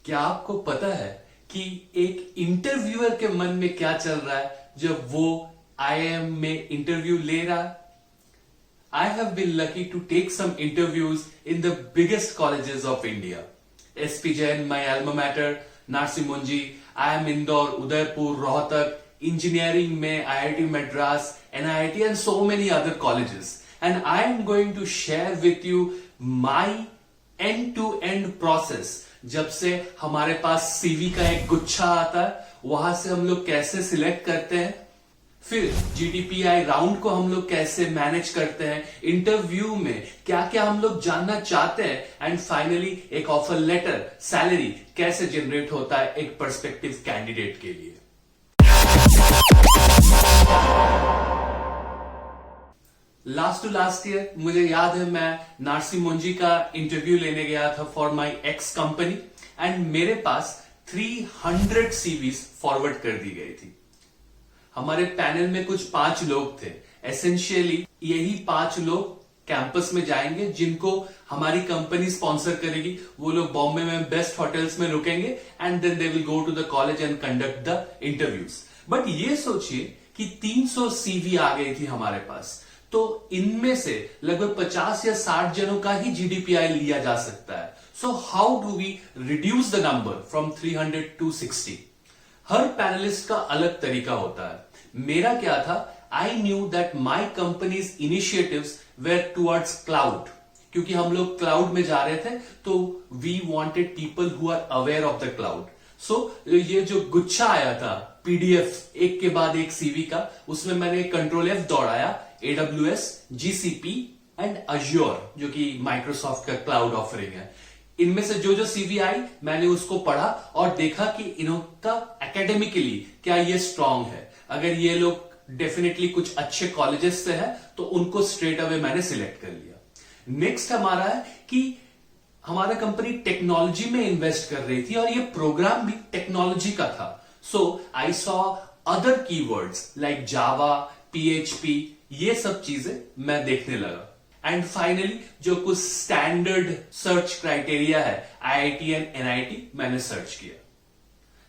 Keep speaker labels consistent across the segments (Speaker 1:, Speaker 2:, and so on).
Speaker 1: क्या आपको पता है कि एक इंटरव्यूअर के मन में क्या चल रहा है जब वो आईआईएम में इंटरव्यू ले रहा है? I have been lucky to take some interviews in the biggest colleges of India. SP Jain, my alma mater, Narsi Monji, IIM Indore, Udaipur, Rohtak, engineering में IIT Madras, NIT and so many other colleges. And I am going to share with you my end-to-end process. जब से हमारे पास CV का एक गुच्छा आता है, वहां से हम लोग कैसे सिलेक्ट करते हैं, फिर GDPI राउंड को हम लोग कैसे मैनेज करते हैं, इंटरव्यू में क्या क्या हम लोग जानना चाहते हैं, एंड फाइनली एक ऑफर लेटर, सैलरी कैसे जनरेट होता है एक पर्सपेक्टिव कैंडिडेट के लिए। लास्ट टू लास्ट ईयर मुझे याद है मैं नार्सी मोंजी का इंटरव्यू लेने गया था for my x company, and मेरे पास 300 सीवीज फॉरवर्ड कर दी गई थी। हमारे पैनल में कुछ 5 लोग थे। एसेंशियली यही 5 लोग कैंपस में जाएंगे जिनको हमारी कंपनी स्पॉन्सर करेगी। वो लोग बॉम्बे में बेस्ट होटल्स में रुकेंगे and then they will go to the college and conduct the interviews. But ये सोचिए कि 300 सीवी आ गई थी हमारे पास, तो इनमें से लगभग 50 या 60 जनों का ही GDPI लिया जा सकता है। So how do we reduce the number from 300 to 60? हर पैनलिस्ट का अलग तरीका होता है। मेरा क्या था, I knew that my companies initiatives were towards cloud, क्योंकि हम लोग क्लाउड में जा रहे थे, तो we wanted people who are aware of the cloud. So ये जो गुच्छा आया था PDF एक के बाद एक सीवी का, उसमें मैंने Ctrl+F दौड़ाया, AWS, GCP एंड Azure जो कि माइक्रोसॉफ्ट का क्लाउड ऑफरिंग है। इनमें से जो जो सीवी आई मैंने उसको पढ़ा और देखा कि इनका एकेडमिकली क्या ये स्ट्रांग है। अगर ये लोग डेफिनेटली कुछ अच्छे कॉलेजेस से है तो उनको स्ट्रेट अवे मैंने सिलेक्ट कर लिया। नेक्स्ट हमारा है कि हमारा कंपनी टेक्नोलॉजी में इन्वेस्ट कर रही थी और ये प्रोग्राम भी टेक्नोलॉजी का था। So I saw other keywords like Java, PHP, ये सब चीजें मैं देखने लगा। एंड फाइनली जो कुछ स्टैंडर्ड सर्च क्राइटेरिया है IIT एंड NIT मैंने सर्च किया।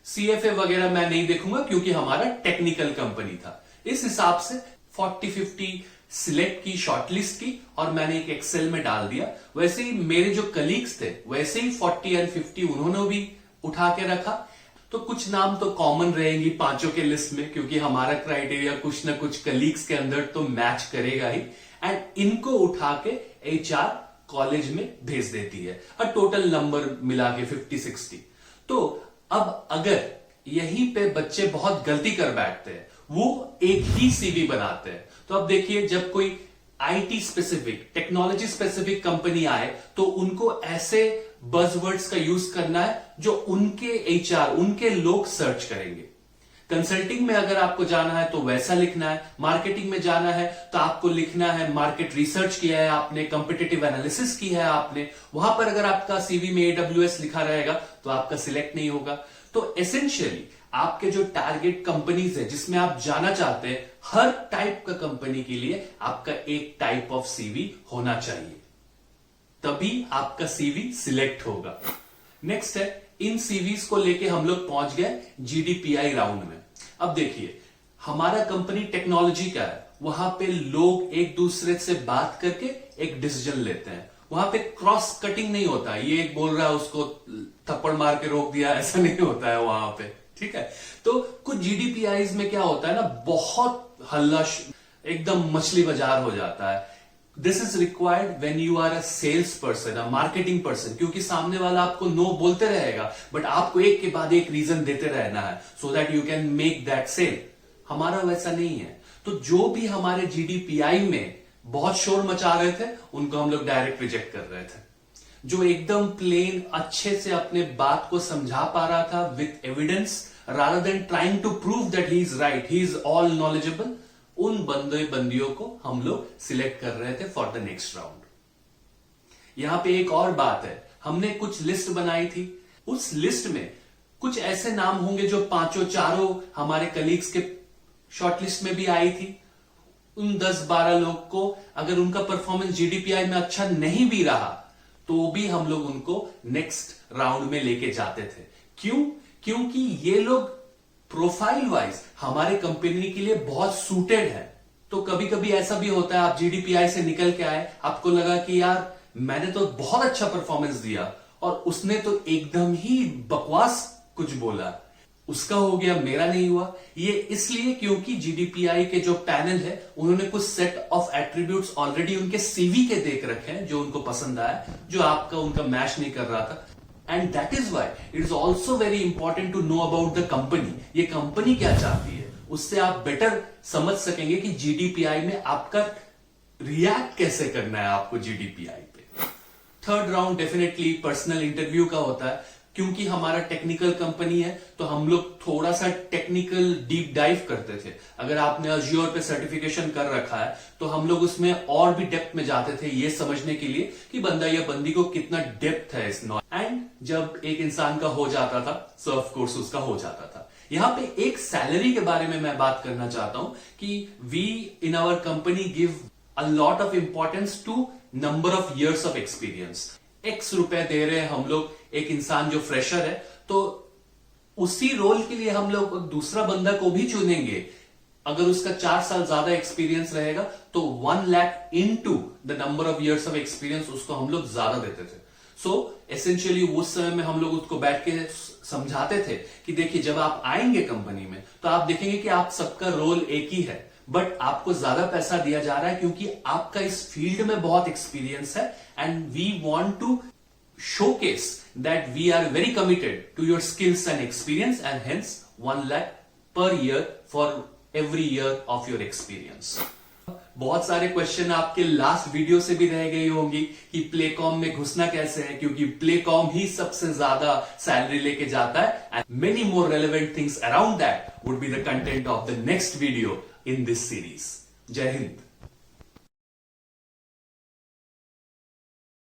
Speaker 1: CFA वगैरह मैं नहीं देखूंगा क्योंकि हमारा टेक्निकल कंपनी था। इस हिसाब से 40-50 सिलेक्ट की, शॉर्टलिस्ट की और मैंने एक एक्सेल में डाल दिया। वैसे ही मेरे जो कलीग्स थे वैसे ही 40 और 50 उन्होंने भी उठा के रखा। तो कुछ नाम तो कॉमन रहेंगी पांचों के लिस्ट में, क्योंकि हमारा क्राइटेरिया कुछ ना कुछ कलीग्स के अंदर तो मैच करेगा ही, एंड इनको उठा के HR कॉलेज में भेज देती है और टोटल नंबर मिला के 50-60। तो अब अगर यहीं पे बच्चे बहुत गलती कर बैठते हैं, वो एक ही CV बनाते हैं, तो अब देखिए जब कोई IT specific, technology specific company आए तो उनको ऐसे बज़वर्ड्स का यूज करना है जो उनके HR, उनके लोग सर्च करेंगे। कंसल्टिंग में अगर आपको जाना है तो वैसा लिखना है, मार्केटिंग में जाना है तो आपको लिखना है मार्केट रिसर्च किया है आपने, कंपिटिटिव एनालिसिस की है आपने। वहां पर अगर आपका CV में AWS लिखा रहेगा तो आपका सिलेक्ट नहीं होगा। तो एसेंशियली आपके जो टारगेट कंपनीज है जिसमें आप जाना चाहते हैं, हर टाइप का कंपनी के लिए आपका एक टाइप ऑफ CV होना चाहिए, तभी आपका CV सिलेक्ट होगा। नेक्स्ट है, इन सीवीज को लेके हम लोग पहुंच गए GDPI राउंड में। अब देखिए हमारा कंपनी टेक्नोलॉजी का है, वहां पे लोग एक दूसरे से बात करके एक डिसीजन लेते हैं। वहां पे क्रॉस कटिंग नहीं होता है, ये एक बोल रहा है उसको थप्पड़ मार के रोक दिया, ऐसा नहीं होता है वहां पे, ठीक है। तो कुछ GDPIs में क्या होता है ना, बहुत हल्ला, एकदम मछली बाजार हो जाता है। This is required when you are a sales person, a marketing person, क्योंकि सामने वाला आपको नो बोलते रहेगा बट आपको एक के बाद एक रीजन देते रहना है so that you can make that sale. हमारा वैसा नहीं है। तो जो भी हमारे GDPI में बहुत शोर मचा रहे थे उनको हम लोग डायरेक्ट रिजेक्ट कर रहे थे। जो एकदम प्लेन अच्छे से अपने बात को समझा पा रहा था with evidence rather than trying to prove that he is right, he is all knowledgeable, उन बंदियों को हम लोग सिलेक्ट कर रहे थे फॉर द नेक्स्ट राउंड। यहां पे एक और बात है, हमने कुछ लिस्ट बनाई थी, उस लिस्ट में कुछ ऐसे नाम होंगे जो पांचों चारों हमारे कलीग्स के शॉर्टलिस्ट में भी आई थी। उन 10-12 लोग को अगर उनका परफॉर्मेंस GDPI में अच्छा नहीं भी रहा तो भी हम लोग उनको नेक्स्ट राउंड में लेके जाते थे। क्यों? क्योंकि ये लोग प्रोफाइल वाइज हमारे कंपनी के लिए बहुत सूटेड है। तो कभी कभी ऐसा भी होता है, आप जीडीपीआई से निकल के आए, आपको लगा कि यार मैंने तो बहुत अच्छा परफॉर्मेंस दिया और उसने तो एकदम ही बकवास कुछ बोला, उसका हो गया, मेरा नहीं हुआ। ये इसलिए क्योंकि जीडीपीआई के जो पैनल है उन्होंने कुछ सेट ऑफ एट्रीब्यूट्स ऑलरेडी उनके सीवी के देख रखे हैं जो उनको पसंद आया, जो आपका उनका मैच नहीं कर रहा था। And that is why it is also very important to know about the company. ये कंपनी क्या चाहती है, उससे आप बेटर समझ सकेंगे कि जीडीपीआई में आपका रिएक्ट कैसे करना है आपको जीडीपीआई पे। Third round definitely personal interview का होता है। क्योंकि हमारा टेक्निकल कंपनी है तो हम लोग थोड़ा सा टेक्निकल डीप डाइव करते थे। अगर आपने अज्योर पे सर्टिफिकेशन कर रखा है तो हम लोग उसमें और भी डेप्थ में जाते थे ये समझने के लिए कि बंदा या बंदी को कितना डेप्थ है इस नॉलेज। एंड जब एक इंसान का हो जाता था सो ऑफ कोर्स उसका हो जाता था। यहां पे एक सैलरी के बारे में मैं बात करना चाहता हूं कि we in our company give a lot of importance to number of years of experience. X रुपए दे रहे हैं हम लोग एक इंसान जो फ्रेशर है, तो उसी रोल के लिए हम लोग दूसरा बंदा को भी चुनेंगे। अगर उसका 4 साल ज्यादा एक्सपीरियंस रहेगा तो 1 lakh into the number of years of experience उसको हम लोग ज्यादा देते थे। सो एसेंशियली उस समय में हम लोग उसको बैठ के समझाते थे कि देखिए जब आप आएंगे कंपनी में तो आप देखेंगे कि आप सबका रोल एक ही है, बट आपको ज्यादा पैसा दिया जा रहा है क्योंकि आपका इस फील्ड में बहुत एक्सपीरियंस है। And we want to showcase that we are very committed to your skills and experience and hence 1 lakh per year for every year of your experience. बहुत सारे क्वेश्चन आपके लास्ट वीडियो से भी रह गई होंगी कि प्लेकॉम में घुसना कैसे है, क्योंकि प्लेकॉम ही सबसे ज्यादा सैलरी लेके जाता है। And many more relevant things around that would be the content of the next video in this series. Jai Hind.